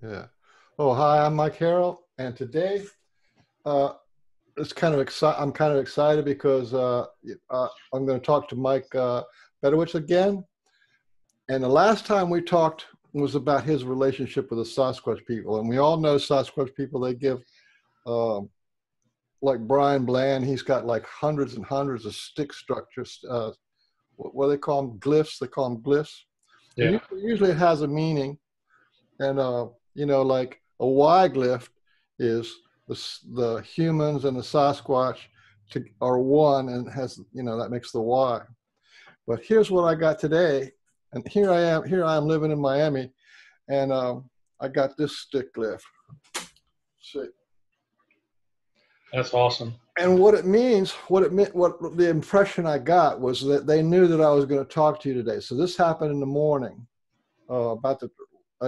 Yeah. Oh, hi, I'm Mike Harrell, and today it's kind of I'm kind of excited because I'm going to talk to Mike Bodewitz again. And the last time we talked was about his relationship with the Sasquatch people, and we all know Sasquatch people. They give, like Brian Bland, he's got like hundreds and hundreds of stick structures. What do they call them? Glyphs. They call them glyphs. Yeah. Usually it has a meaning, and you know, like a Y glyph is the humans and the Sasquatch are one, and has, you know, that makes the Y. But here's what I got today, and here I am living in Miami, and I got this stick glyph. See. That's awesome. And what it means, what the impression I got was that they knew that I was going to talk to you today. So this happened in the morning, about the,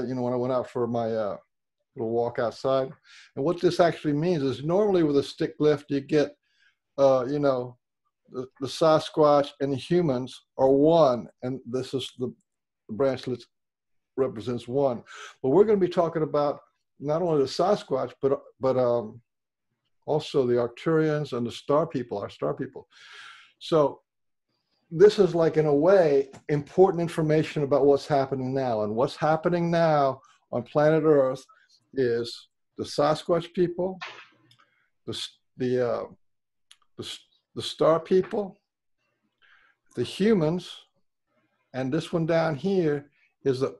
you know, when I went out for my little walk outside. And what this actually means is normally with a stick glyph, you get, you know, the Sasquatch and the humans are one, and this is the branchlet represents one. But we're going to be talking about not only the Sasquatch, but also the Arcturians and the star people, our star people. So this is, like, in a way, important information about what's happening now. And what's happening now on planet Earth is the Sasquatch people, the star people, the humans, and this one down here is the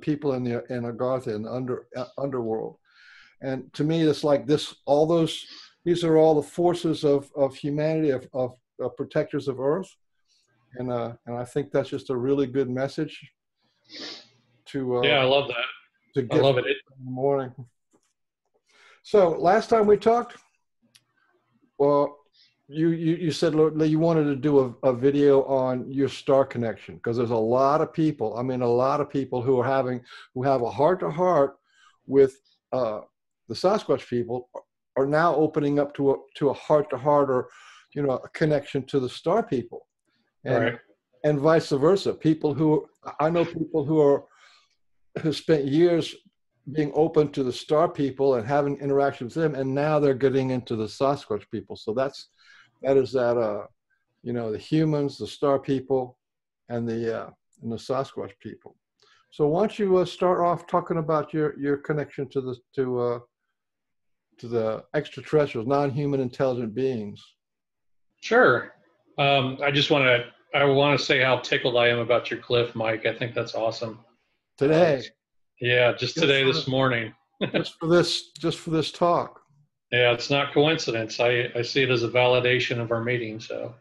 people in Agartha, in the underworld. And to me, it's like this. These are all the forces of humanity, of protectors of Earth, and I think that's just a really good message to. Yeah, I love that. I love it. In the morning. So last time we talked, well, you said you wanted to do a video on your star connection, because there's a lot of people. I mean, a lot of people who have a heart-to-heart with the Sasquatch people are now opening up to a heart-to-heart, or, you know, a connection to the star people, and vice versa. I know people who spent years being open to the star people and having interactions with them, and now they're getting into the Sasquatch people. So that is you know, the humans, the star people, and the Sasquatch people. So why don't you start off talking about your connection to the extraterrestrials, non-human intelligent beings? Sure. I want to say how tickled I am about your glyph, Mike. I think that's awesome. Today. Yeah, just today, this morning. just for this talk. Yeah, it's not coincidence. I see it as a validation of our meeting, so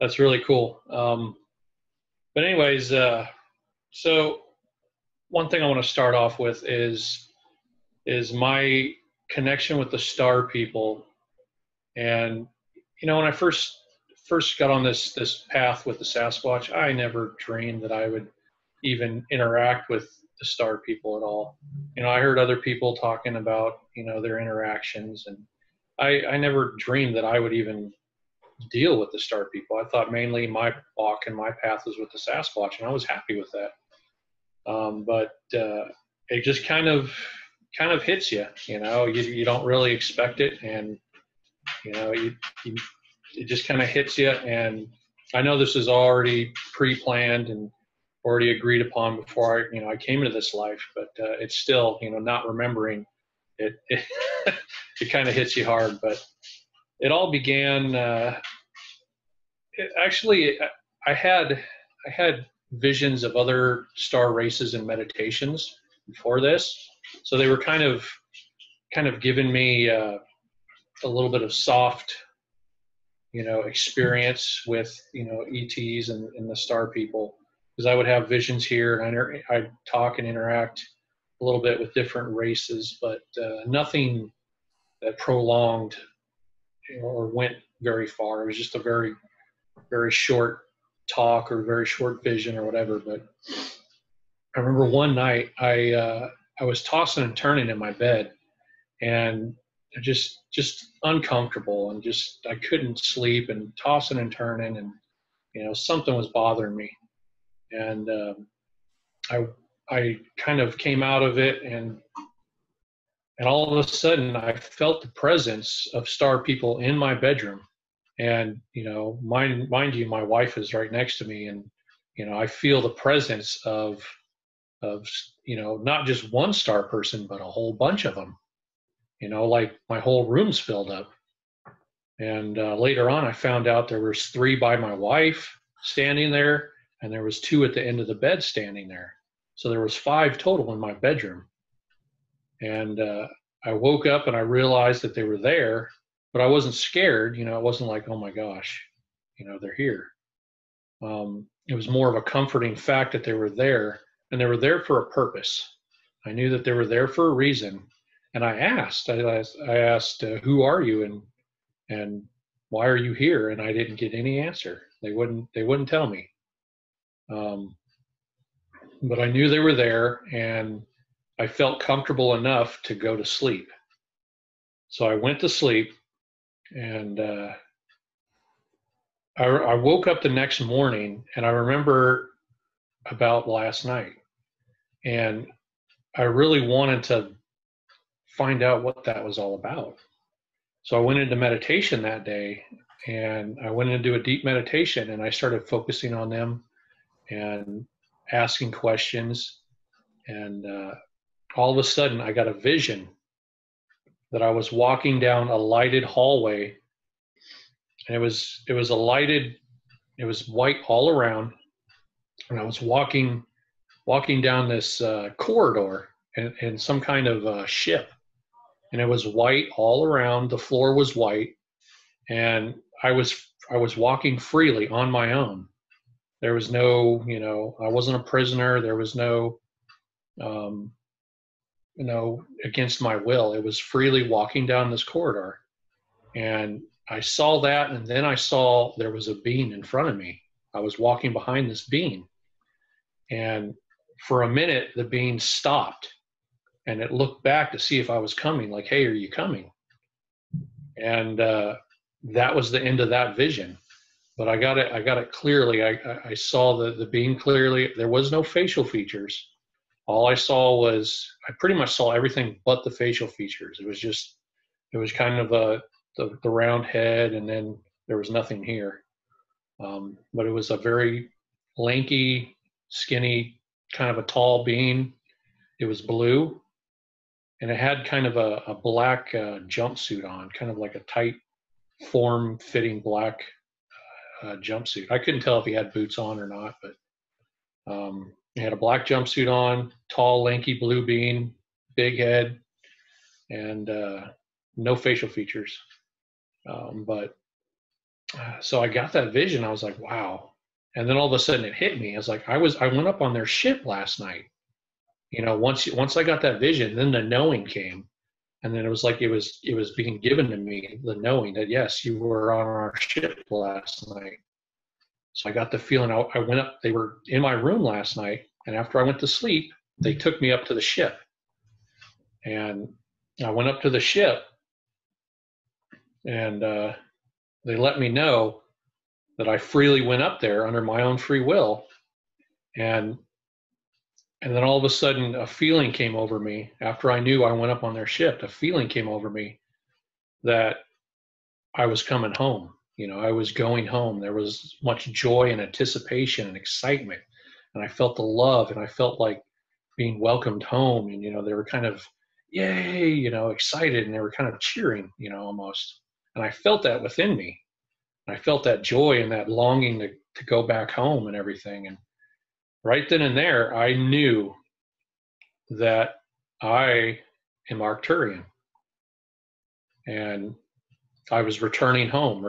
that's really cool. But anyways, so one thing I want to start off with is my connection with the star people. And, you know, when I first got on this path with the Sasquatch, I never dreamed that I would even interact with the star people at all. You know, I heard other people talking about, you know, their interactions, and I never dreamed that I would even deal with the star people. I thought mainly my walk and my path was with the Sasquatch, and I was happy with that. But it just kind of hits you, you know, you don't really expect it, and, you know, it just kind of hits you. And I know this is already pre-planned and already agreed upon before I came into this life, but it's still, you know, not remembering it it kind of hits you hard. But it all began, actually, I had visions of other star races and meditations before this, so they were kind of giving me a little bit of soft experience with, ETs and the star people, because I would have visions here, and I'd talk and interact a little bit with different races, but nothing that prolonged or went very far. It was just a very, very short talk or very short vision or whatever. But I remember one night I was tossing and turning in my bed, and just uncomfortable, and I couldn't sleep, and tossing and turning, and something was bothering me, and I kind of came out of it, and all of a sudden I felt the presence of star people in my bedroom, and mind you, my wife is right next to me, and I feel the presence of not just one star person, but a whole bunch of them. Like my whole room's filled up. And later on, I found out there was 3 by my wife standing there, and there was 2 at the end of the bed standing there. So there was 5 total in my bedroom. And I woke up and I realized that they were there, but I wasn't scared. It wasn't like, oh my gosh, they're here. It was more of a comforting fact that they were there, and they were there for a purpose. I knew that they were there for a reason. And I asked, who are you, and why are you here? And I didn't get any answer. They wouldn't tell me. But I knew they were there, and I felt comfortable enough to go to sleep. So I went to sleep, and I woke up the next morning, and I remember about last night, and I really wanted to find out what that was all about. So I went into meditation that day, and I went into a deep meditation, and I started focusing on them and asking questions. And all of a sudden I got a vision that I was walking down a lighted hallway, and it was white all around. And I was walking down this corridor in some kind of ship. And it was white all around. The floor was white, and I was walking freely on my own. There was no, I wasn't a prisoner. There was no, against my will. It was freely walking down this corridor, and I saw that, and then I saw there was a being in front of me. I was walking behind this being, and for a minute the being stopped. And it looked back to see if I was coming, like, hey, are you coming? And that was the end of that vision. But I got it clearly. I saw the being clearly. There was no facial features. All I saw was, I pretty much saw everything but the facial features. It was kind of the round head, and then there was nothing here. But it was a very lanky, skinny, kind of a tall being. It was blue. And it had kind of a black jumpsuit on, kind of like a tight, form-fitting black jumpsuit. I couldn't tell if he had boots on or not, but he had a black jumpsuit on, tall, lanky blue being, big head, and no facial features. So I got that vision. I was like, wow. And then all of a sudden it hit me. I was like, I went up on their ship last night. Once I got that vision, then the knowing came, and then it was like it was being given to me, the knowing that yes, you were on our ship last night. So I got the feeling. I went up. They were in my room last night, and after I went to sleep, they took me up to the ship, and I went up to the ship, and they let me know that I freely went up there under my own free will, and then all of a sudden, a feeling came over me after I knew I went up on their ship. A feeling came over me that I was coming home. I was going home. There was much joy and anticipation and excitement. And I felt the love, and I felt like being welcomed home. And, they were kind of, yay, excited, and they were kind of cheering, almost. And I felt that within me. And I felt that joy and that longing to go back home and everything. And right then and there, I knew that I am Arcturian. And I was returning home,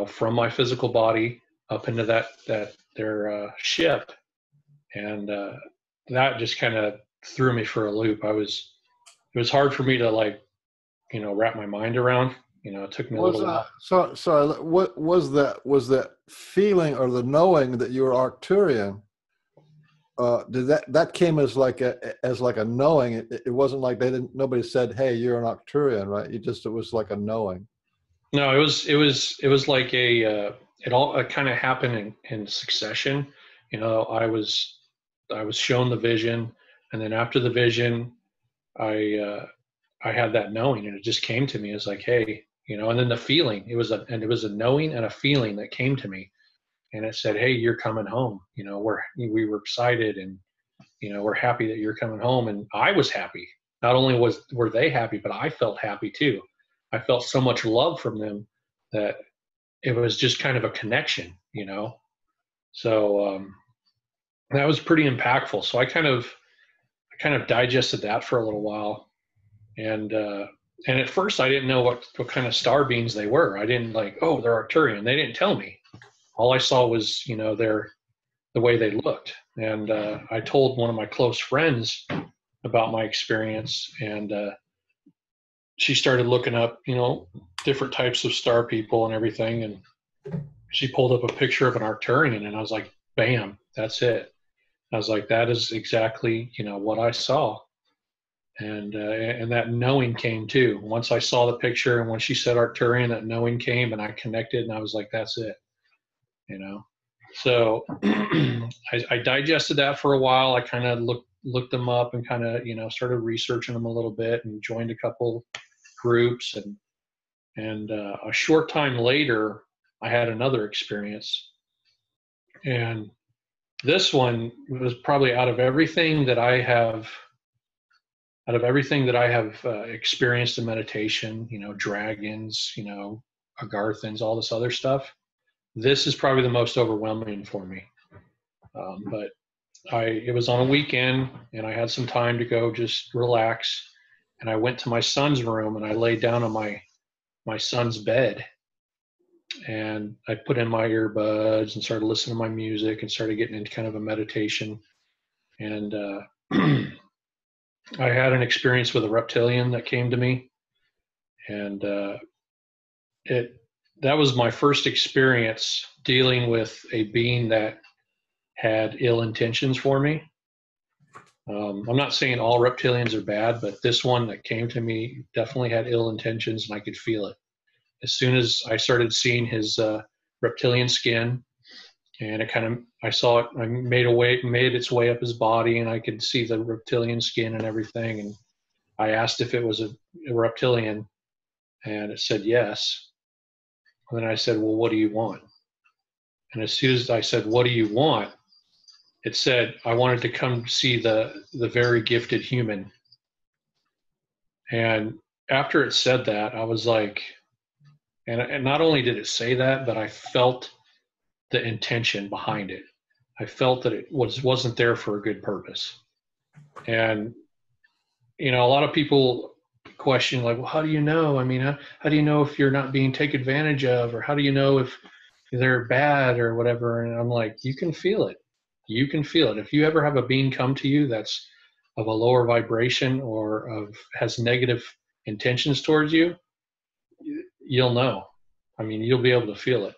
from my physical body up into their ship, and that just kind of threw me for a loop. It was hard for me to wrap my mind around. It took me a little while. So what was that? Was that feeling or the knowing that you were Arcturian? Did that came as like a knowing? It wasn't like nobody said, "Hey, you're an Arcturian," right? It was like a knowing. No, it was like it all kind of happened in succession. I was shown the vision, and then after the vision, I I had that knowing, and it just came to me as like, hey, and then the feeling. It was a knowing and a feeling that came to me, and it said, hey, you're coming home. We were excited, and we're happy that you're coming home, and I was happy. Not only were they happy, but I felt happy too. I felt so much love from them that it was just kind of a connection. So that was pretty impactful. So I kind of digested that for a little while, and at first I didn't know what kind of star beings they were. I didn't oh, they're Arcturian. They didn't tell me. All I saw was the way they looked, and I told one of my close friends about my experience, and she started looking up different types of star people and everything, and she pulled up a picture of an Arcturian, and I was like, bam, that's it. I was like, that is exactly what I saw, and that knowing came too. Once I saw the picture, and when she said Arcturian, that knowing came, and I connected, and I was like, that's it. So I digested that for a while. I kind of looked them up and kind of started researching them a little bit, and joined a couple groups, and a short time later I had another experience, and this one was probably out of everything that I have experienced in meditation, dragons, Agarthans, all this other stuff. This is probably the most overwhelming for me. But it was on a weekend, and I had some time to go just relax. And I went to my son's room, and I laid down on my son's bed, and I put in my earbuds and started listening to my music and started getting into kind of a meditation. And I had an experience with a reptilian that came to me, and that was my first experience dealing with a being that had ill intentions for me. I'm not saying all reptilians are bad, but this one that came to me definitely had ill intentions, and I could feel it. As soon as I started seeing his reptilian skin, and I saw it, made its way up his body, and I could see the reptilian skin and everything. And I asked if it was a reptilian, and it said yes. And then I said, well, what do you want? And as soon as I said, what do you want? It said, I wanted to come see the very gifted human. And after it said that, I was like, and not only did it say that, but I felt the intention behind it. I felt that it wasn't there for a good purpose. And, a lot of people question, like, well, how do you know? I mean, how do you know if you're not being taken advantage of, or how do you know if they're bad or whatever? And I'm like, you can feel it. You can feel it. If you ever have a being come to you that's of a lower vibration or has negative intentions towards you, you'll know. I mean, you'll be able to feel it.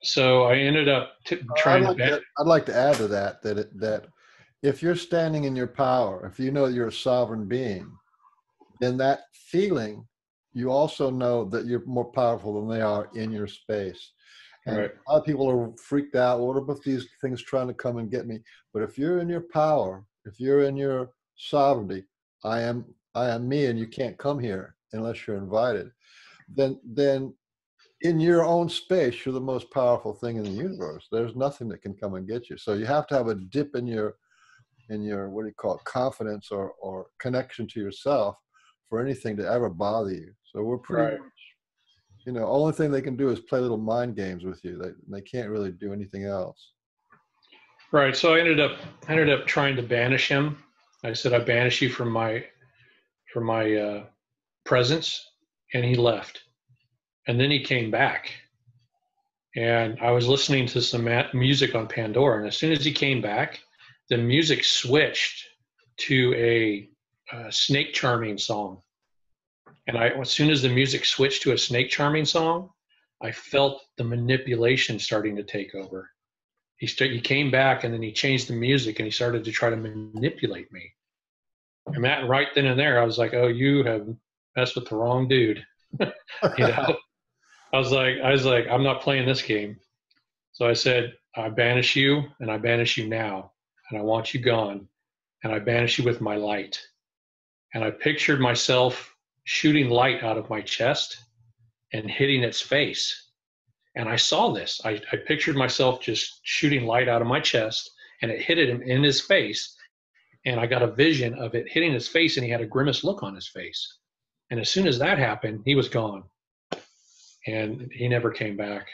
So I ended up trying to. I'd like to add to that if you're standing in your power, if you know you're a sovereign being, then that feeling, you also know that you're more powerful than they are in your space. And right. A lot of people are freaked out. What about these things trying to come and get me? But if you're in your power, if you're in your sovereignty, I am me, and you can't come here unless you're invited. Then in your own space, you're the most powerful thing in the universe. There's nothing that can come and get you. So you have to have a dip in your what do you call it, confidence or connection to yourself for anything to ever bother you. So we're pretty much, only thing they can do is play little mind games with you. They can't really do anything else. Right. So I ended up trying to banish him. I said, I banish you from my presence and he left. And then he came back. And I was listening to some music on Pandora. And as soon as he came back, the music switched to a snake charming song. And as soon as the music switched to a snake charming song, I felt the manipulation starting to take over. He came back and then he changed the music and he started to try to manipulate me. And that right then and there, I was like, oh, you have messed with the wrong dude. You know, I was like, I'm not playing this game. So I said, I banish you and I banish you now. And I want you gone. And I banish you with my light. And I pictured myself shooting light out of my chest and hitting its face. And I saw this. I pictured myself just shooting light out of my chest, and it hit him in his face. And I got a vision of it hitting his face, and he had a grimace look on his face. And as soon as that happened, he was gone. And he never came back.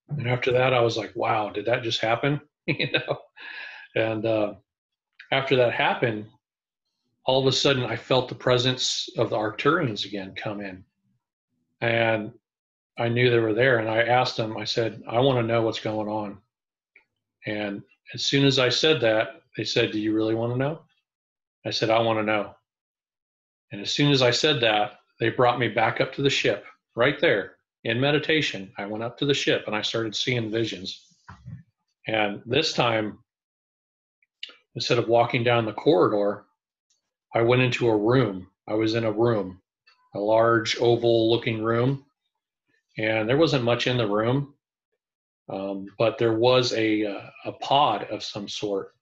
And after that, I was like, wow, did that just happen? You know? And after that happened, all of a sudden, I felt the presence of the Arcturians again come in. And I knew they were there, and I asked them, I said, I want to know what's going on. And as soon as I said that, they said, do you really want to know? I said, I want to know. And as soon as I said that, they brought me back up to the ship right there in meditation. I went up to the ship and I started seeing visions. And this time, instead of walking down the corridor, I went into a room. I was in a room, a large oval looking room. And there wasn't much in the room, but there was a pod of some sort.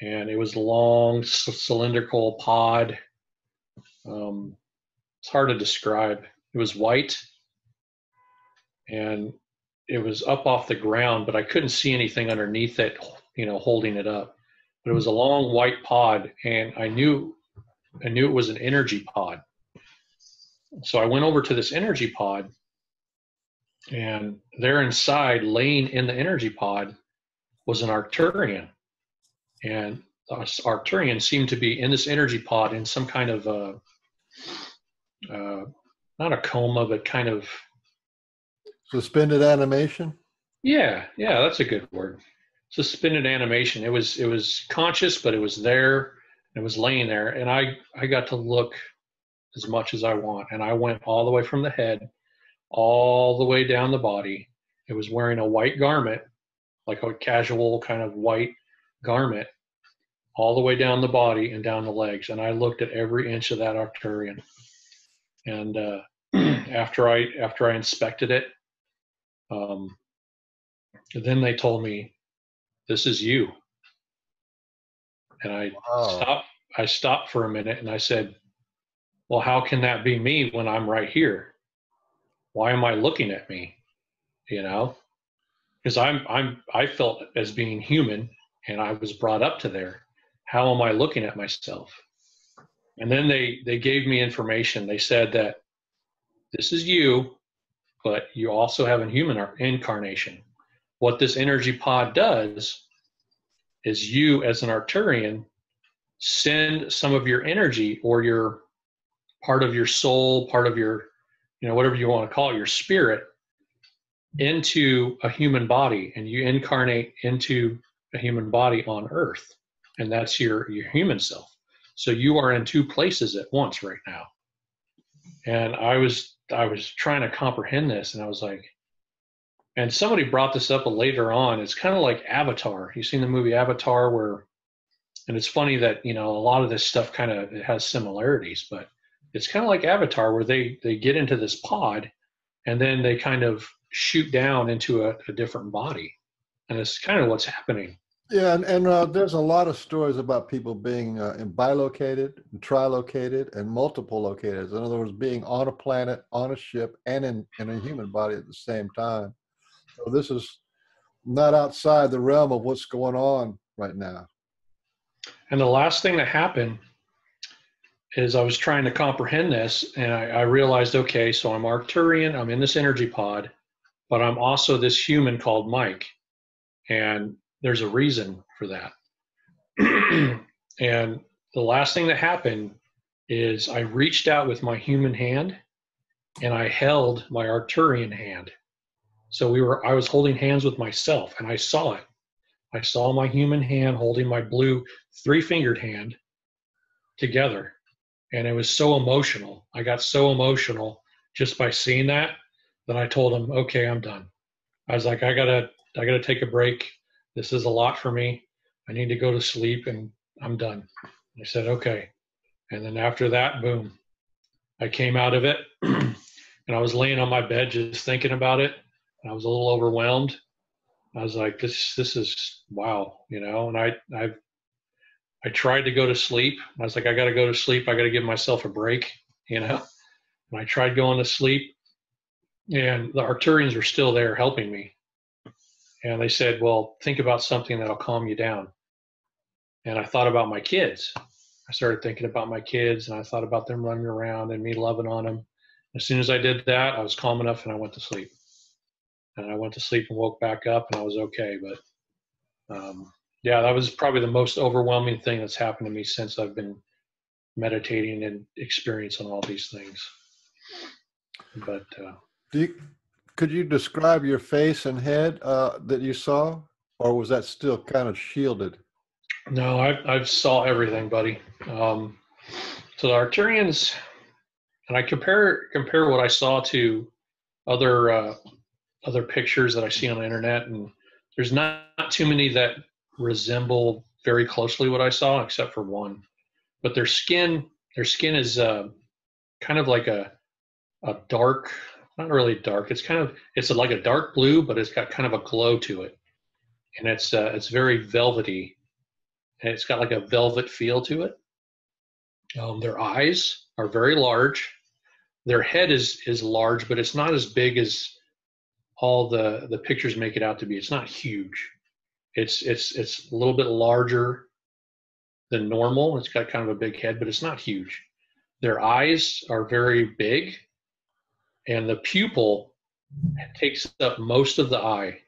And it was a long cylindrical pod. It's hard to describe. It was white and it was up off the ground, but I couldn't see anything underneath it, you know, holding it up. But it was a long white pod, and I knew it was an energy pod. So I went over to this energy pod, and there inside, laying in the energy pod, was an Arcturian. And this Arcturian seemed to be in this energy pod in some kind of, not a coma, but kind of... Suspended animation? Yeah, that's a good word. Suspended animation. It was conscious, but it was there. It was laying there. And I got to look as much as I want. And I went all the way from the head all the way down the body. It was wearing a white garment, like a casual kind of white garment, all the way down the body and down the legs. And I looked at every inch of that Arcturian. And after I inspected it, then they told me, this is you. And I stopped for a minute and I said, well, how can that be me when I'm right here? Why am I looking at me? You know, because I felt as being human and I was brought up to there. How am I looking at myself? And then they gave me information. They said that this is you, but you also have a human incarnation. What this energy pod does is you, as an Arcturian, send some of your energy or your part of your soul, part of your, you know, whatever you want to call it, your spirit, into a human body, and you incarnate into a human body on Earth, and that's your human self. So you are in two places at once right now. And I was trying to comprehend this, and I was like, and somebody brought this up later on. It's kind of like Avatar. You've seen the movie Avatar, where, and it's funny that, you know, a lot of this stuff kind of, it has similarities, but it's kind of like Avatar, where they get into this pod and then they kind of shoot down into a different body. And it's kind of what's happening. Yeah, and there's a lot of stories about people being bilocated, and trilocated, and multiple located. In other words, being on a planet, on a ship, and in a human body at the same time. So this is not outside the realm of what's going on right now. And the last thing that happened is I was trying to comprehend this, and I realized, okay, so I'm Arcturian, I'm in this energy pod, but I'm also this human called Mike. And there's a reason for that. And the last thing that happened is I reached out with my human hand and I held my Arcturian hand. So I was holding hands with myself, and I saw it. I saw my human hand holding my blue 3-fingered hand together. And it was so emotional. I got so emotional just by seeing that I told him, okay, I'm done. I was like, I gotta take a break. This is a lot for me. I need to go to sleep, and I'm done. I said, okay. And then after that, boom, I came out of it and I was laying on my bed just thinking about it. I was a little overwhelmed. I was like, this is wow, you know. And I tried to go to sleep. I was like, I got to go to sleep. I got to give myself a break, you know. And I tried going to sleep, and the Arcturians were still there helping me. And they said, well, think about something that'll calm you down. And I thought about my kids. I started thinking about my kids, and I thought about them running around and me loving on them. As soon as I did that, I was calm enough, and I went to sleep. And I went to sleep and woke back up, and I was okay. But yeah, that was probably the most overwhelming thing that's happened to me since I've been meditating and experiencing all these things. But could you describe your face and head that you saw, or was that still kind of shielded? No, I saw everything, buddy. So the Arcturians, and I compare what I saw to other pictures that I see on the internet, and there's not too many that resemble very closely what I saw, except for one. But their skin is kind of like a dark, not really dark. It's like a dark blue, but it's got kind of a glow to it, and it's very velvety, and it's got like a velvet feel to it. Their eyes are very large. Their head is large, but it's not as big as all the pictures make it out to be. It's not huge. It's a little bit larger than normal. It's got kind of a big head, but it's not huge. Their eyes are very big, and the pupil takes up most of the eye.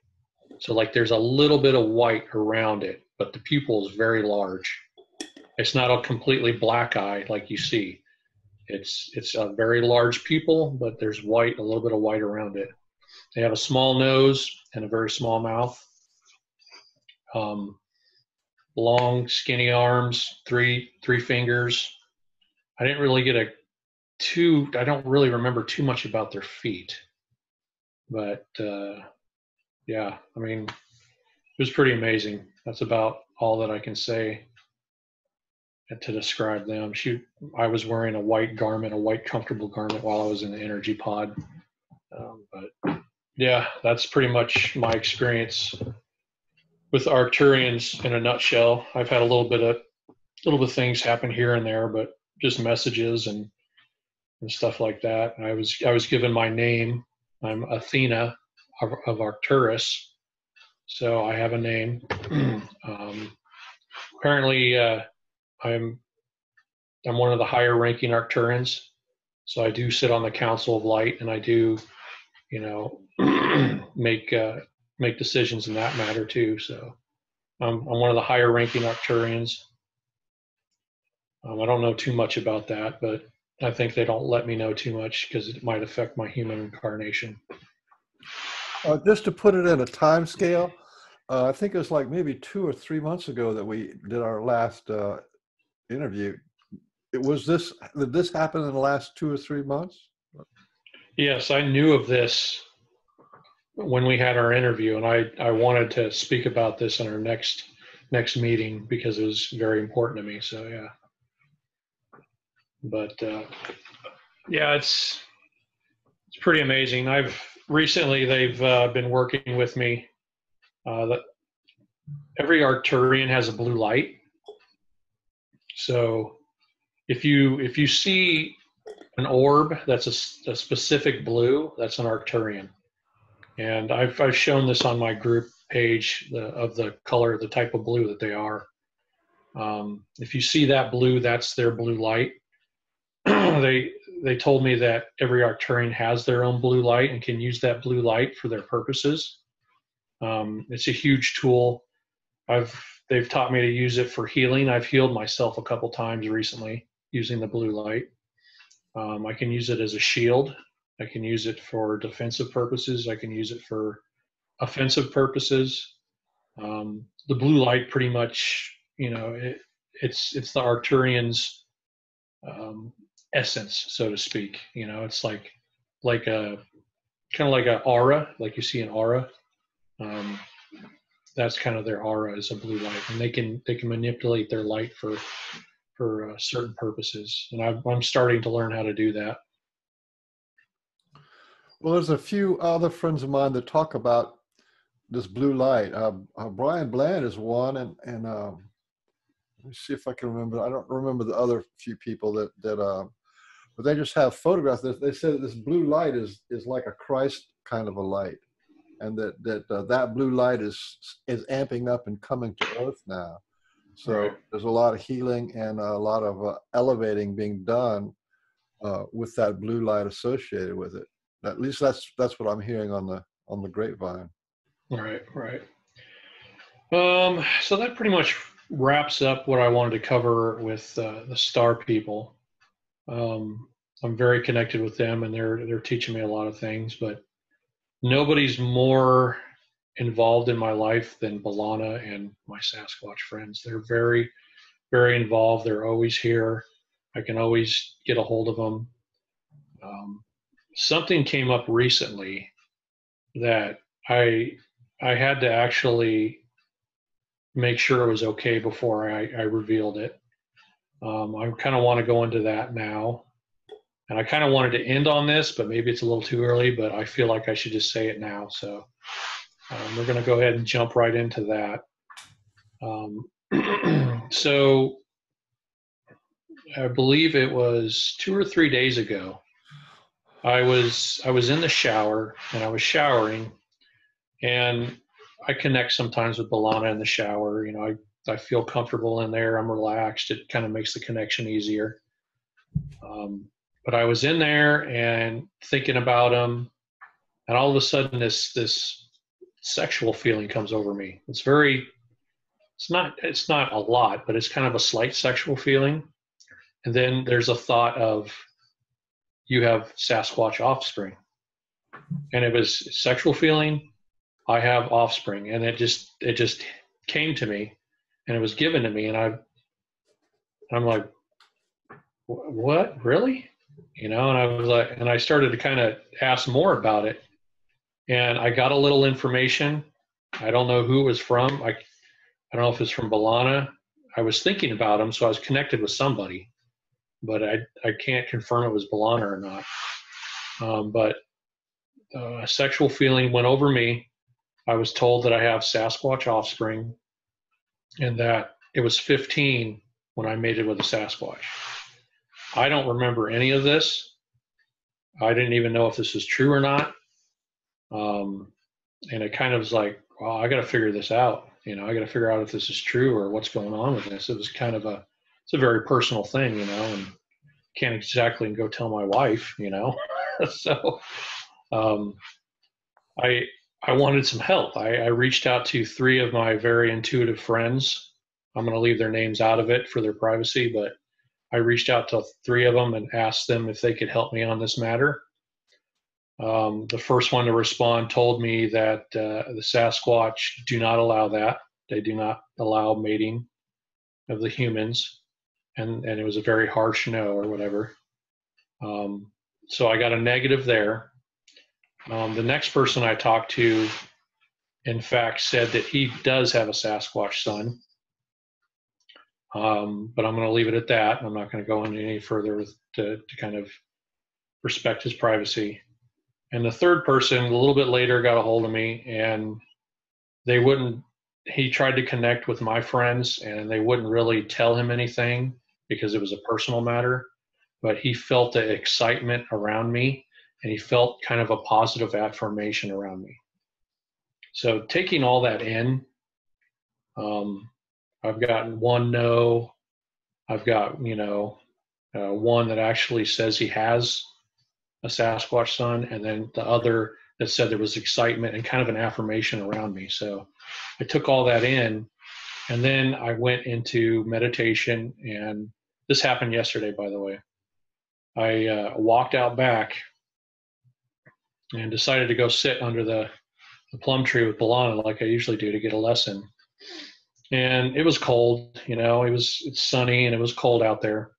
So like there's a little bit of white around it, but the pupil is very large. It's not a completely black eye like you see. It's a very large pupil, but there's white, a little bit of white around it. They have a small nose and a very small mouth. Long, skinny arms, three fingers. I don't really remember too much about their feet. But yeah, I mean, it was pretty amazing. That's about all that I can say to describe them. I was wearing a white garment, a white comfortable garment while I was in the energy pod. But yeah, that's pretty much my experience with Arcturians in a nutshell. I've had a little bit of things happen here and there, but just messages and stuff like that. I was given my name. I'm Athena of Arcturus, so I have a name. Apparently, I'm one of the higher ranking Arcturians, so I do sit on the Council of Light, and I do, you know, make decisions in that matter too. So I'm one of the higher ranking Arcturians. I don't know too much about that, but I think they don't let me know too much because it might affect my human incarnation. Just to put it in a time scale, I think it was like maybe 2 or 3 months ago that we did our last interview. Did this happen in the last 2 or 3 months? Yes, I knew of this when we had our interview, and I wanted to speak about this in our next meeting because it was very important to me. So yeah, but yeah, it's pretty amazing. They've been working with me. That every Arcturian has a blue light. So if you see an orb that's a specific blue, that's an Arcturian. And I've shown this on my group page of the color, the type of blue that they are. If you see that blue, that's their blue light. They told me that every Arcturian has their own blue light and can use that blue light for their purposes. It's a huge tool. They've taught me to use it for healing. I've healed myself a couple times recently using the blue light. I can use it as a shield. I can use it for defensive purposes. I can use it for offensive purposes. The blue light pretty much, it's the Arcturians' essence, so to speak. It's like a kind of like an aura, like you see an aura. That's kind of their aura, is a blue light, and they can manipulate their light for certain purposes. And I'm starting to learn how to do that. Well, there's a few other friends of mine that talk about this blue light. Brian Bland is one, and let me see if I can remember. I don't remember the other few people that but they just have photographs. They say that this blue light is like a Christ kind of a light, and that blue light is amping up and coming to Earth now. So right. There's a lot of healing and a lot of elevating being done with that blue light associated with it. At least that's what I'm hearing on the grapevine. Right. So that pretty much wraps up what I wanted to cover with the star people. I'm very connected with them, and they're teaching me a lot of things, but nobody's more involved in my life than B'Elanna and my Sasquatch friends. They're very, very involved. They're always here. I can always get a hold of them. Something came up recently that I had to actually make sure it was okay before I revealed it. I kind of want to go into that now. And I kind of wanted to end on this, but maybe it's a little too early, but I feel like I should just say it now. So we're going to go ahead and jump right into that. So I believe it was 2 or 3 days ago. I was in the shower, and I was showering, and I connect sometimes with B'Elanna in the shower. I feel comfortable in there. I'm relaxed. It kind of makes the connection easier. But I was in there and thinking about him, and all of a sudden this sexual feeling comes over me. It's not a lot, but it's kind of a slight sexual feeling. And then there's a thought of, you have Sasquatch offspring. And it was sexual feeling, I have offspring. And it just came to me, and it was given to me, and I'm like, what, really? And I was like, and I started to kind of ask more about it, and I got a little information. I don't know who it was from. I don't know if it's from B'Elanna. I was thinking about him, so I was connected with somebody, but I can't confirm it was B'Elanna or not. But a sexual feeling went over me. I was told that I have Sasquatch offspring, and that it was 15 when I mated with a Sasquatch. I don't remember any of this. I didn't even know if this is true or not. And it kind of was like, well, I got to figure this out. I got to figure out if this is true or what's going on with this. It was kind of it's a very personal thing, and can't exactly go tell my wife, So I wanted some help. I reached out to 3 of my very intuitive friends. I'm going to leave their names out of it for their privacy, but I reached out to 3 of them and asked them if they could help me on this matter. The first one to respond told me that the Sasquatch do not allow that. They do not allow mating of the humans, and it was a very harsh no or whatever. So I got a negative there. The next person I talked to, in fact, said that he does have a Sasquatch son. But I'm going to leave it at that. I'm not going to go into any further to kind of respect his privacy. And the third person, a little bit later, got a hold of me, and he tried to connect with my friends, and they wouldn't really tell him anything because it was a personal matter. But he felt the excitement around me, and he felt kind of a positive affirmation around me. So taking all that in, I've gotten 1 no. I've got, one that actually says he has a Sasquatch son, and then the other that said there was excitement and kind of an affirmation around me. So I took all that in, and then I went into meditation, and this happened yesterday, by the way. I walked out back and decided to go sit under the plum tree with Balana like I usually do to get a lesson. And it was cold, it's sunny and it was cold out there.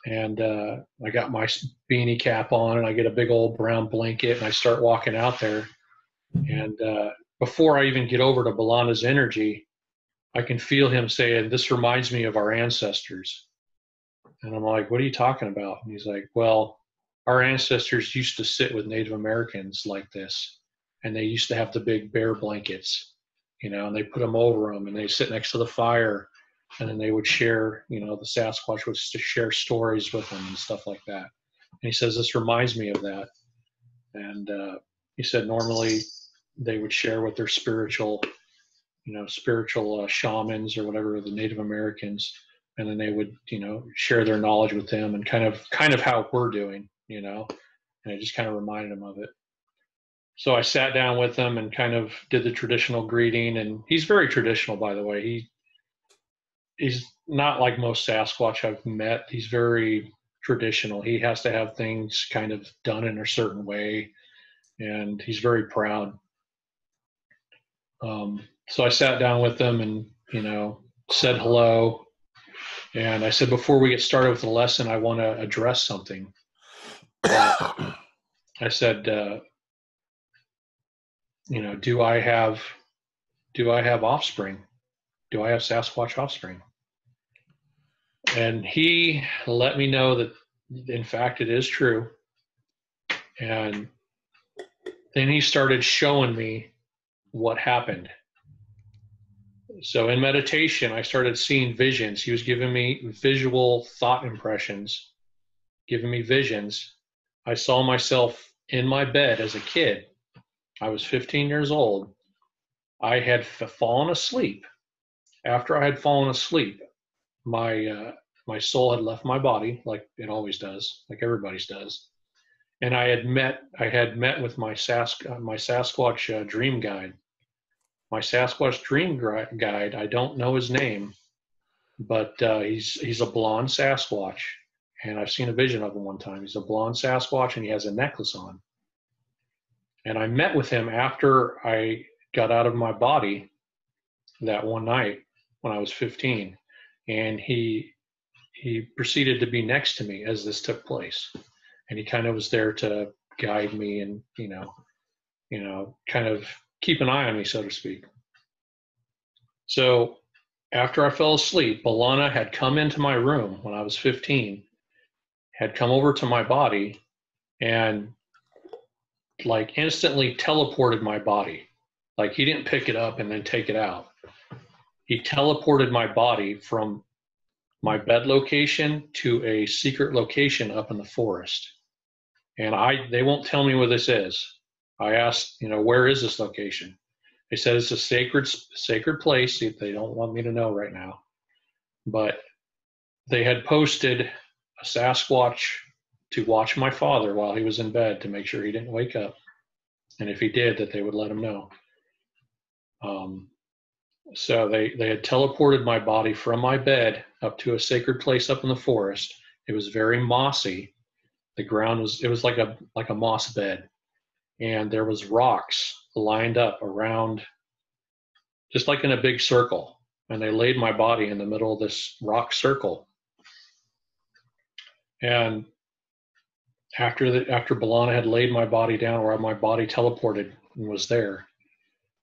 And I got my beanie cap on and I get a big old brown blanket and I start walking out there. And before I even get over to Balana's energy, I can feel him saying, "This reminds me of our ancestors." And I'm like, "What are you talking about?" And he's like, "Well, our ancestors used to sit with Native Americans like this, and they used to have the big bear blankets, and they put them over them, and they sit next to the fire, and then they would share, the Sasquatch would share stories with them and stuff like that." And he says, "This reminds me of that." And he said normally they would share with their spiritual shamans or whatever, the Native Americans, and then they would, share their knowledge with them, and kind of how we're doing, and it just kind of reminded him of it. So I sat down with him and kind of did the traditional greeting, and he's very traditional, by the way. He's not like most Sasquatch I've met. He's very traditional. He has to have things kind of done in a certain way, and he's very proud. So I sat down with him and, said hello. And I said, before we get started with the lesson, I want to address something. I said, do I have offspring? Do I have Sasquatch offspring? And he let me know that, in fact, it is true. And then he started showing me what happened. So in meditation, I started seeing visions. He was giving me visual thought impressions, giving me visions. I saw myself in my bed as a kid. I was 15 years old. I had fallen asleep. After I had fallen asleep, my soul had left my body, like it always does, like everybody's does. And I had met with my Sasquatch dream guide. My Sasquatch dream guide, I don't know his name, but he's a blonde Sasquatch, and I've seen a vision of him one time. He's a blonde Sasquatch, and he has a necklace on. And I met with him after I got out of my body that one night when I was 15, and he proceeded to be next to me as this took place, and he kind of was there to guide me and kind of keep an eye on me, so to speak. So after I fell asleep, Balana had come into my room when I was 15, had come over to my body and like instantly teleported my body. Like he didn't pick it up and then take it out. He teleported my body from my bed location to a secret location up in the forest. And they won't tell me where this is. I asked, where is this location? They said it's a sacred place. They don't want me to know right now. But they had posted a Sasquatch to watch my father while he was in bed to make sure he didn't wake up. And if he did, that they would let him know. So they had teleported my body from my bed up to a sacred place up in the forest. It was very mossy. The ground was like a moss bed. And there was rocks lined up around, just like in a big circle. And they laid my body in the middle of this rock circle. And after Balana had laid my body down where my body teleported and was there,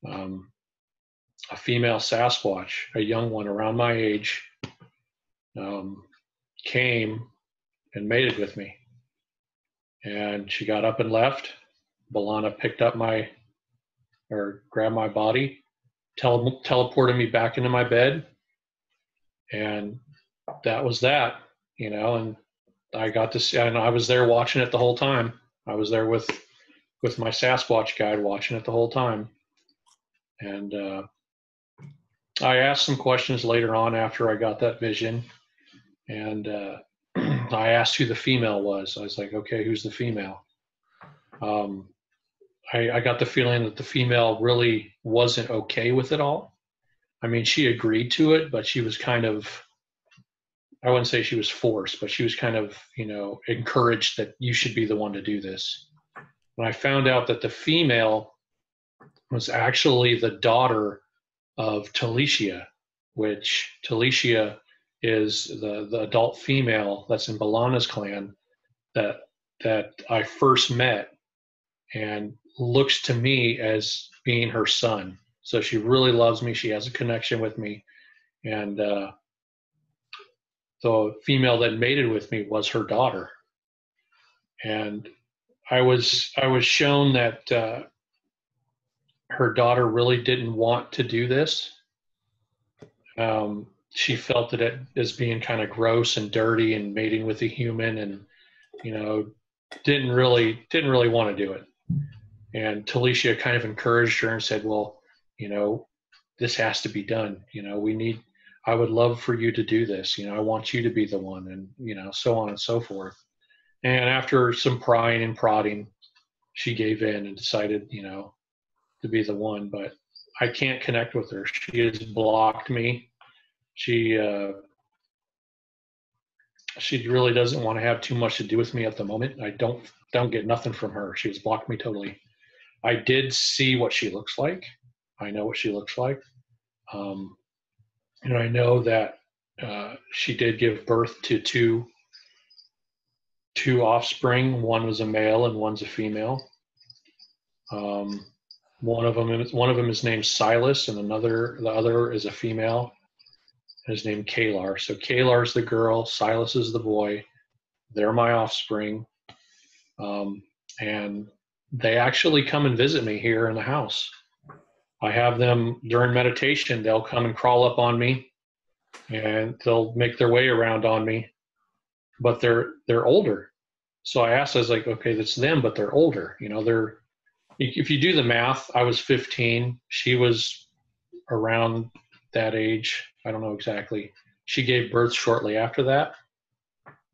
a female Sasquatch, a young one around my age, came and mated with me. And she got up and left. Balana picked up grabbed my body, teleported me back into my bed, and that was that, and I got to see, and I was there watching it the whole time. I was there with my Sasquatch guide watching it the whole time. And I asked some questions later on after I got that vision, and I asked who the female was. I was like, okay, who's the female? I got the feeling that the female really wasn't okay with it all. I mean, she agreed to it, but she was kind of, I wouldn't say she was forced, but she was kind of, encouraged that you should be the one to do this. When I found out that the female was actually the daughter of Talicia, which Talicia is the adult female that's in B'Elanna's clan that I first met, and looks to me as being her son. So she really loves me. She has a connection with me. And the female that mated with me was her daughter. And I was shown that her daughter really didn't want to do this. She felt that it as being kind of gross and dirty and mating with a human, and didn't really want to do it. And Talicia kind of encouraged her and said, well, this has to be done. I would love for you to do this. I want you to be the one, and so on and so forth. And after some prying and prodding, she gave in and decided, to be the one. But I can't connect with her. She has blocked me. She really doesn't want to have too much to do with me at the moment. I don't get nothing from her. She's blocked me totally. I did see what she looks like. I know what she looks like. And I know that she did give birth to two offspring. One was a male and one's a female. One of them is named Silas, and the other is a female. And is named Kalar. So Kalar's the girl, Silas is the boy. They're my offspring, and they actually come and visit me here in the house. I have them during meditation. They'll come and crawl up on me, and they'll make their way around on me. But they're older. So I asked, I was like, okay, that's them, but they're older. If you do the math, I was 15. She was around that age. I don't know exactly. She gave birth shortly after that.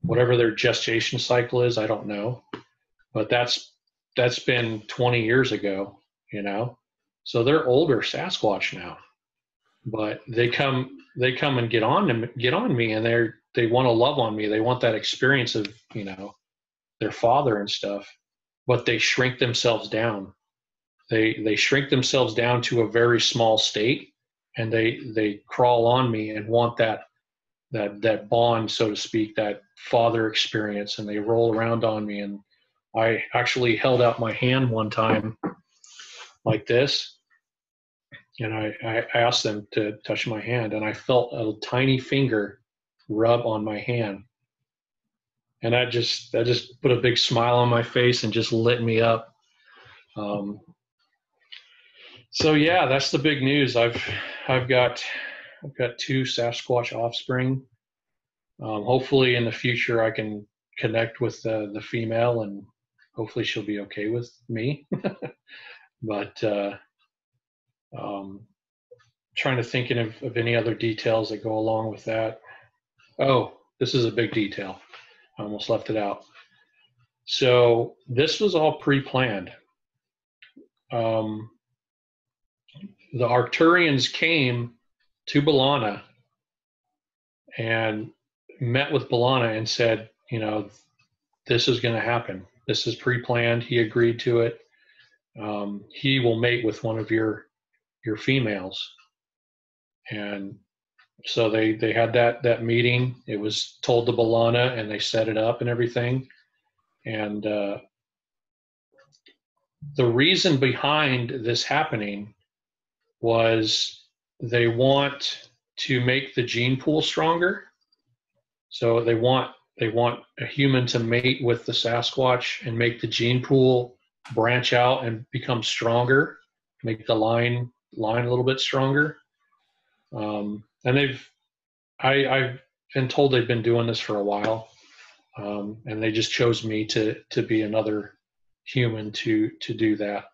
Whatever their gestation cycle is, I don't know. But that's been 20 years ago, So they're older Sasquatch now. But they come and get on me, and they want to love on me. They want that experience of, their father and stuff. But they shrink themselves down. They shrink themselves down to a very small state, and they crawl on me and want that bond, so to speak, that father experience, and they roll around on me. And I actually held out my hand one time like this, and I asked them to touch my hand, and I felt a tiny finger rub on my hand. And that just put a big smile on my face and just lit me up. So yeah, that's the big news. I've got two Sasquatch offspring. Hopefully in the future I can connect with the female, and hopefully she'll be okay with me. But trying to think of any other details that go along with that. Oh, this is a big detail. I almost left it out. So this was all pre-planned. The Arcturians came to B'Elanna and met with B'Elanna and said, this is going to happen. This is pre-planned. He agreed to it. He will mate with one of your females. And so they had that meeting. It was told to B'Elanna, and they set it up and everything. And the reason behind this happening was they want to make the gene pool stronger. So they want a human to mate with the Sasquatch and make the gene pool branch out and become stronger, make the line a little bit stronger. And I've been told they've been doing this for a while, and they just chose me to be another human to do that.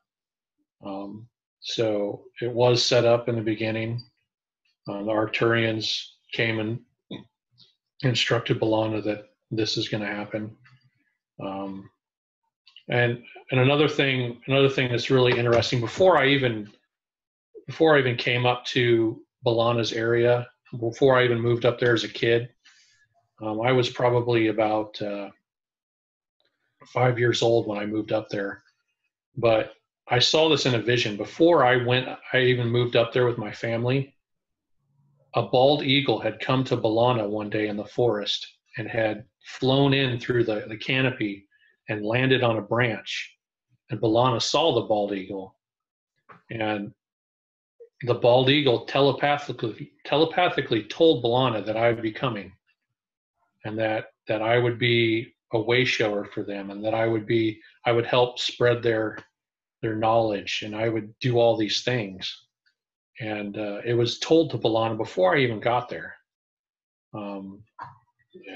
So it was set up in the beginning. The Arcturians came and instructed B'Elanna that this is going to happen. And another thing that's really interesting, before I even came up to B'Elanna's area, before I even moved up there as a kid, I was probably about 5 years old when I moved up there, but I saw this in a vision. Before I even moved up there with my family. A bald eagle had come to Bologna one day in the forest and had flown in through the canopy and landed on a branch. And Bologna saw the bald eagle. And the bald eagle telepathically told Bologna that I would be coming, and that I would be a way shower for them, and that I would help spread their knowledge, and I would do all these things. And it was told to Bologna before I even got there. And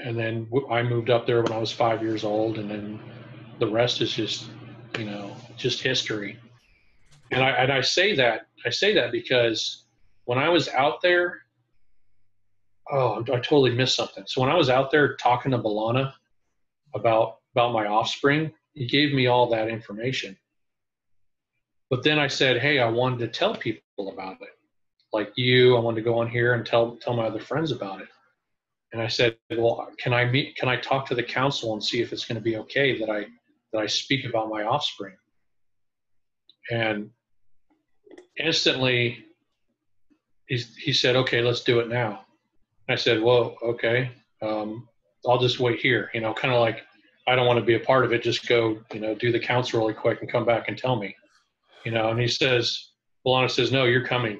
then I moved up there when I was 5 years old, and then the rest is just, just history. And I say that because when I was out there, I totally missed something. So when I was out there talking to Bologna about my offspring, he gave me all that information. But then I said, hey, I wanted to tell people about it. Like you, I wanted to go on here and tell my other friends about it. And I said, well, can I talk to the council and see if it's going to be okay that I speak about my offspring? And instantly he said, okay, let's do it now. And I said, well, okay, I'll just wait here, kind of like, I don't want to be a part of it. Just go, do the council really quick and come back and tell me, and Bologna says, no, you're coming.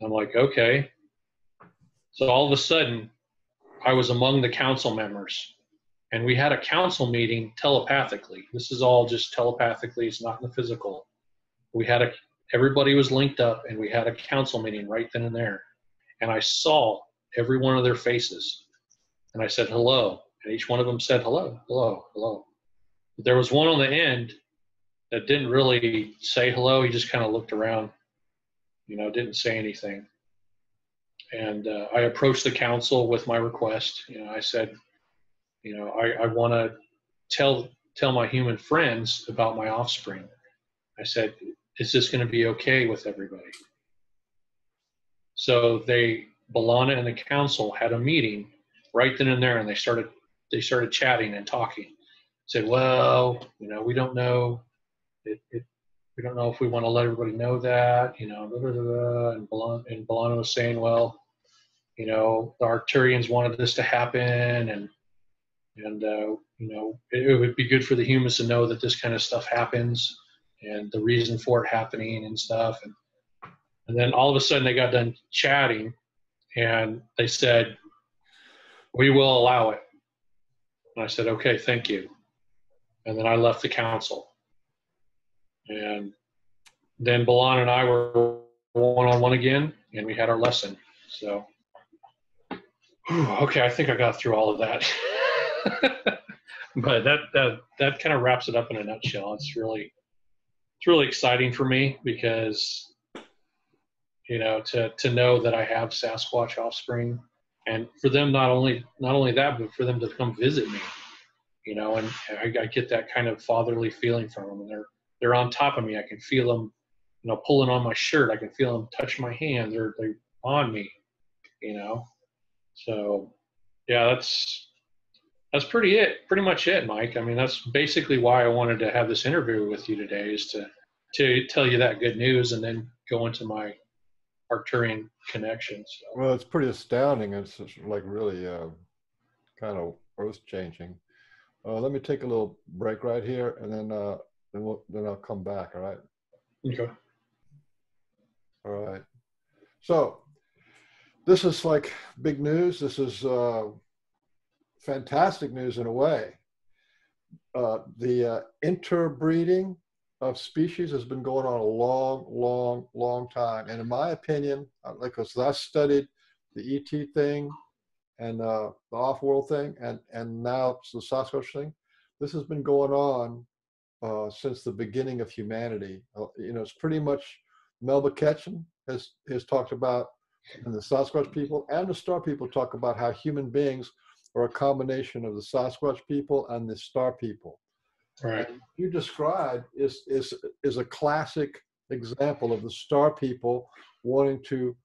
I'm like, okay. So all of a sudden, I was among the council members, and we had a council meeting telepathically. This is all just telepathically. It's not in the physical. Everybody was linked up, and we had a council meeting right then and there. And I saw every one of their faces, and I said, hello. And each one of them said, hello, hello, hello. But there was one on the end that didn't really say hello. He just kind of looked around, didn't say anything. And I approached the council with my request. I said, I want to tell my human friends about my offspring. I said, is this going to be okay with everybody? So Bologna and the council had a meeting right then and there, and they started chatting and talking. Said, well, we don't know. We don't know if we want to let everybody know that, blah, blah, blah. And Bologna was saying, well, the Arcturians wanted this to happen, and it would be good for the humans to know that this kind of stuff happens and the reason for it happening and stuff. And then all of a sudden they got done chatting, and they said, we will allow it. And I said, okay, thank you. And then I left the council. And then Bologna and I were one-on-one again, and we had our lesson. So, okay, I think I got through all of that. But that kind of wraps it up in a nutshell. It's really exciting for me because, to know that I have Sasquatch offspring, and for them not only that, but for them to come visit me, and I get that kind of fatherly feeling from them, and they're on top of me. I can feel them, pulling on my shirt. I can feel them touch my hand. They're on me, So, yeah, that's pretty much it, Mike. I mean, that's basically why I wanted to have this interview with you today, is to tell you that good news and then go into my Arcturian connections. So. Well, it's pretty astounding. It's like really kind of earth-changing. Let me take a little break right here, and then I'll come back. All right. Okay. All right. So this is like big news. This is fantastic news in a way. The interbreeding of species has been going on a long time. And in my opinion, because I studied the ET thing and the off-world thing, and now it's the Sasquatch thing. This has been going on since the beginning of humanity. It's pretty much Melba Ketchum has talked about, and the Sasquatch people and the star people talk about how human beings are a combination of the Sasquatch people and the star people. Right. And you described is a classic example of the star people wanting to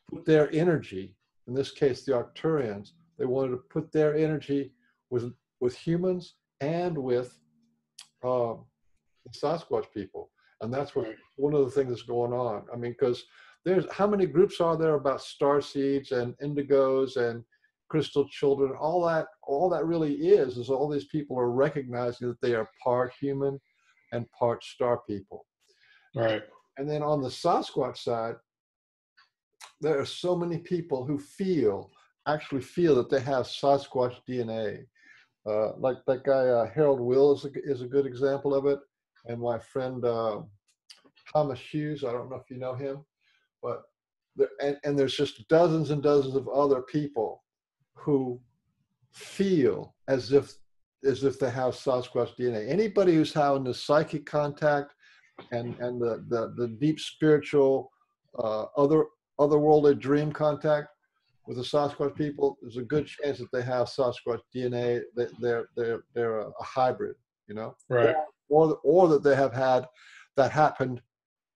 put their energy, in this case the Arcturians, They wanted to put their energy with humans and with the Sasquatch people. And that's what one of the things that's going on. I mean, because there's how many groups are there about star seeds and indigos and crystal children? All that really is all these people are recognizing that they are part human and part star people. Right. And then on the Sasquatch side, there are so many people who actually feel that they have Sasquatch DNA. Like that guy Harold Will is a good example of it, and my friend Thomas Hughes. I don't know if you know him, but there's just dozens and dozens of other people who feel as if they have Sasquatch DNA. Anybody who's having the psychic contact and the deep spiritual otherworldly dream contact with the Sasquatch people, there's a good chance that they have Sasquatch DNA. They're a hybrid, you know, right? Or that they have had that happened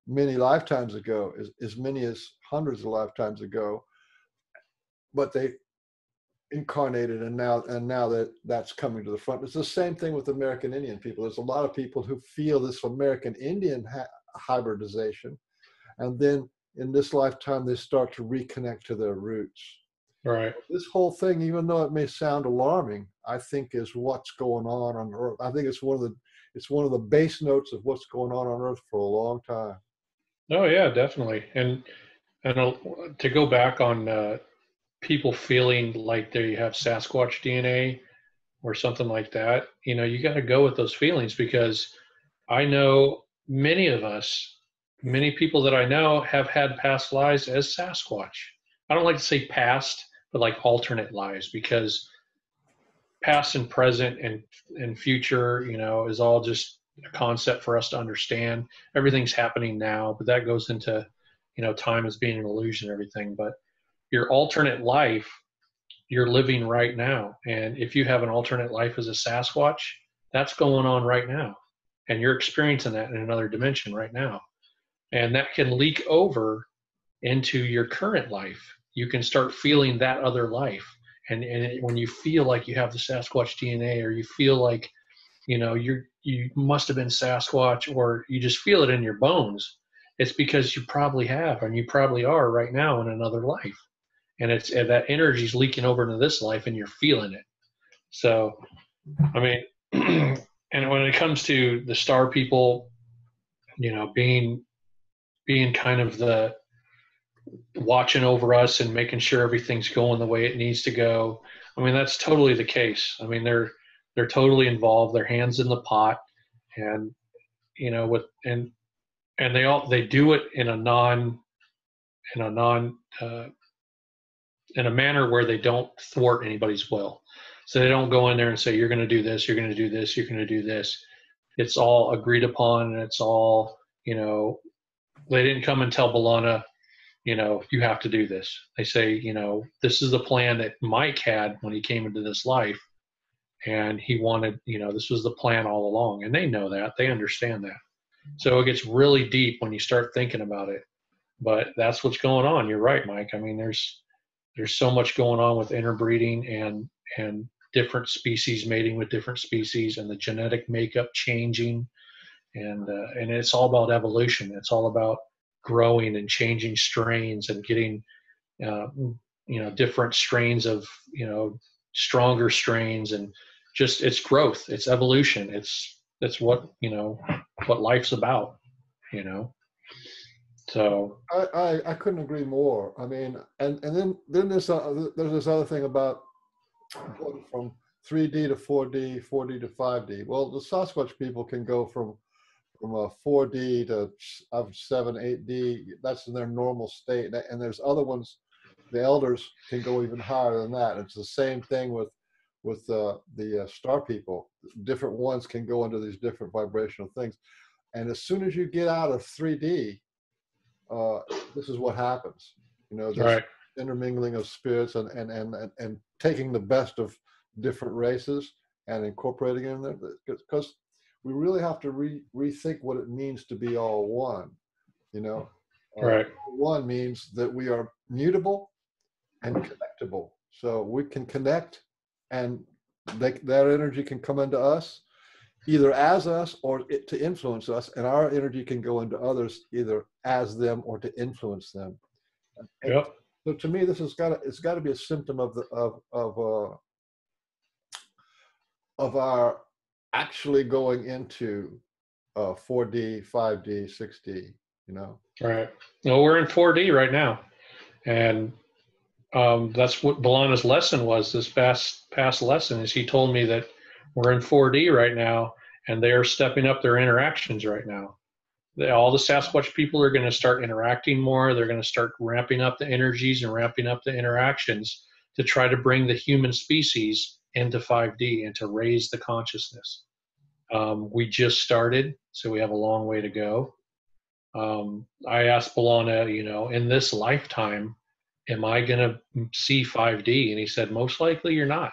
many lifetimes ago, as many as hundreds of lifetimes ago, but they incarnated, and now that's coming to the front. It's the same thing with American Indian people. There's a lot of people who feel this American Indian hybridization, and then in this lifetime they start to reconnect to their roots. Right. This whole thing, even though it may sound alarming, I think is what's going on Earth. I think it's one of the base notes of what's going on Earth for a long time. Oh yeah, definitely. And to go back on people feeling like they have Sasquatch DNA or something like that, you know, you got to go with those feelings, because I know many people that I know have had past lives as Sasquatch. I don't like to say past, but like alternate lives, because past and present and future, you know, is all just a concept for us to understand. Everything's happening now, but that goes into, you know, time as being an illusion, everything. But your alternate life, you're living right now. And if you have an alternate life as a Sasquatch, that's going on right now. And you're experiencing that in another dimension right now. And that can leak over into your current life. You can start feeling that other life. And when you feel like you have the Sasquatch DNA, or you feel like, you know, you must have been Sasquatch, or you just feel it in your bones, it's because you probably have, and you probably are right now in another life. And and that energy is leaking over into this life, and you're feeling it. So, I mean, and when it comes to the star people, you know, being kind of the watching over us and making sure everything's going the way it needs to go. I mean, that's totally the case. I mean, they're totally involved. Their hands in the pot, and you know, and they do it in a manner where they don't thwart anybody's will. So they don't go in there and say, you're going to do this, you're going to do this, you're going to do this. It's all agreed upon, and it's all, you know, they didn't come and tell B'Elanna, you know, you have to do this. They say, you know, this is the plan that Mike had when he came into this life, and he wanted, you know, this was the plan all along. And they know that. They understand that. So it gets really deep when you start thinking about it. But that's what's going on. You're right, Mike. I mean, there's so much going on with interbreeding and different species mating with different species, and the genetic makeup changing, and it's all about evolution. It's all about growing and changing strains and getting you know, different strains of, you know, stronger strains, and just it's growth, it's evolution, it's what, you know, what life's about, you know. So I couldn't agree more. I mean, and then there's this other thing about going from 3D to 4D, 4D to 5D. Well, the Sasquatch people can go from a 4D to 7, 8D. That's in their normal state. And there's other ones, the elders can go even higher than that. It's the same thing with the star people. Different ones can go into these different vibrational things. And as soon as you get out of 3D, this is what happens. You know, this right. intermingling of spirits and taking the best of different races and incorporating them there, because we really have to rethink what it means to be all one. You know, Right. one means that we are mutable and connectable. So we can connect, and that energy can come into us, either as us or to influence us, and our energy can go into others either as them or to influence them. And Yep. so to me, this has it's got to be a symptom of our actually going into 4D, 5D, 6D. You know. Right. Well, we're in 4D right now, and that's what Balana's lesson was. This past lesson is he told me that we're in 4D right now, and they are stepping up their interactions right now. All the Sasquatch people are going to start interacting more. They're going to start ramping up the energies and ramping up the interactions to try to bring the human species into 5D and to raise the consciousness. We just started, so we have a long way to go. I asked Balana, you know, in this lifetime, am I going to see 5D? And he said, most likely you're not.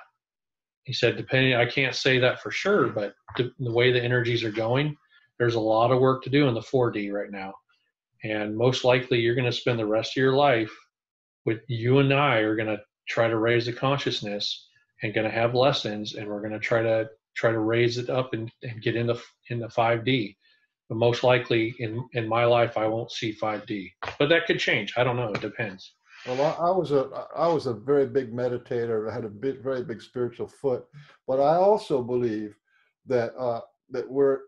He said, depending, I can't say that for sure, but the way the energies are going, there's a lot of work to do in the 4D right now. And most likely you're going to spend the rest of your life with you and I are going to try to raise the consciousness and going to have lessons, and we're going to try to raise it up and get into 5D. But most likely in my life, I won't see 5D, but that could change. I don't know. It depends. Well, I was a very big meditator. I had a very big spiritual foot, but I also believe that that we're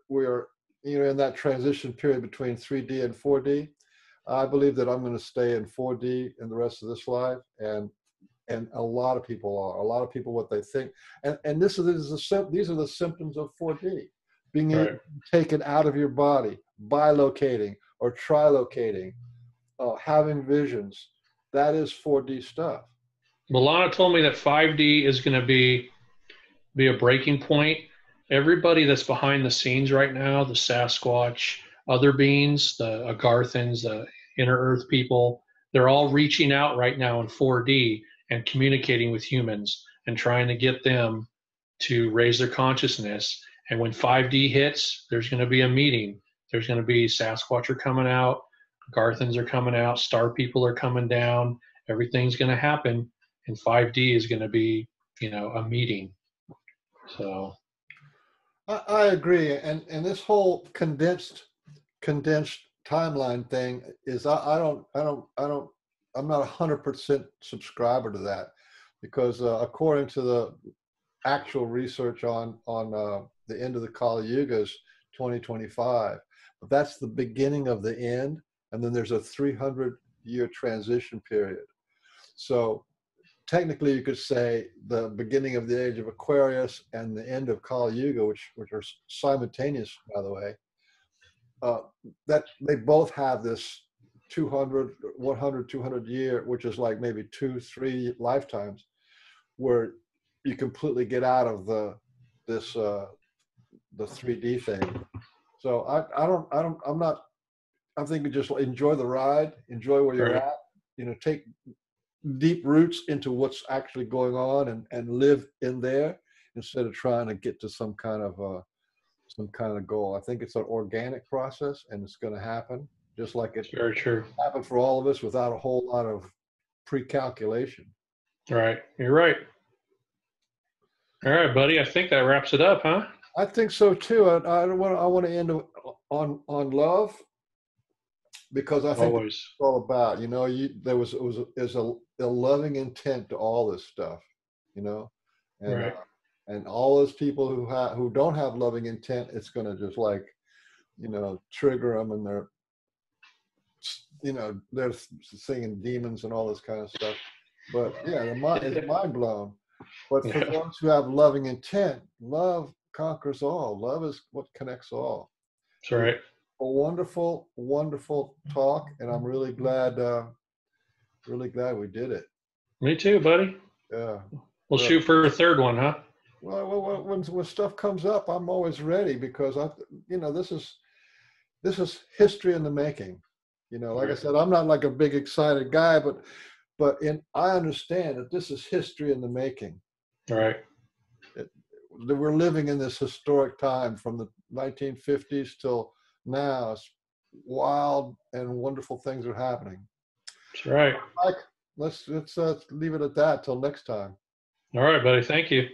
you know, in that transition period between 3D and 4D. I believe that I'm going to stay in 4D in the rest of this life, and a lot of people are. A lot of people, what they think, and these are the symptoms of 4D: being Right. taken out of your body, bilocating or trilocating, having visions. That is 4D stuff. Milana told me that 5D is going to be a breaking point. Everybody that's behind the scenes right now, the Sasquatch, other beings, the Agarthans, the inner earth people, they're all reaching out right now in 4D and communicating with humans and trying to get them to raise their consciousness. And when 5D hits, there's going to be a meeting. There's going to be Sasquatch are coming out, Garthans are coming out, star people are coming down. Everything's going to happen, and 5D is going to be, you know, a meeting. So I agree, and this whole condensed timeline thing is I'm not 100% subscriber to that, because according to the actual research on the end of the Kali Yuga is 2025, but that's the beginning of the end, and then there's a 300-year transition period. So technically, you could say the beginning of the age of Aquarius and the end of Kali Yuga, which are simultaneous, by the way, that they both have this 200 year, which is like maybe 2-3 lifetimes, where you completely get out of the 3D thing. So I'm thinking just enjoy the ride, enjoy where you're at, you know, take deep roots into what's actually going on and live in there instead of trying to get to some kind of goal. I think it's an organic process, and it's going to happen just like it very true. happened for all of us without a whole lot of pre-calculation. Right. You're right. All right, buddy. I think that wraps it up, huh? I think so too. I want to end on love, because I think Always. it's all about, you know, there's a loving intent to all this stuff, you know, and Right. And all those people who don't have loving intent, it's going to just, like, you know, trigger them, and they're, you know, they're singing demons and all this kind of stuff. But yeah, it's mind blown. But for those who have loving intent, love conquers all. Love is what connects all. That's right. A wonderful, wonderful talk, and I'm really glad we did it. Me too, buddy. Yeah. We'll shoot for a third one, huh? Well, when stuff comes up, I'm always ready, because this is history in the making. You know, like I said, I'm not like a big excited guy, but I understand that this is history in the making. Right. We're living in this historic time from the 1950s till now. It's wild and wonderful things are happening. That's right. let's leave it at that till next time. All right, buddy. Thank you.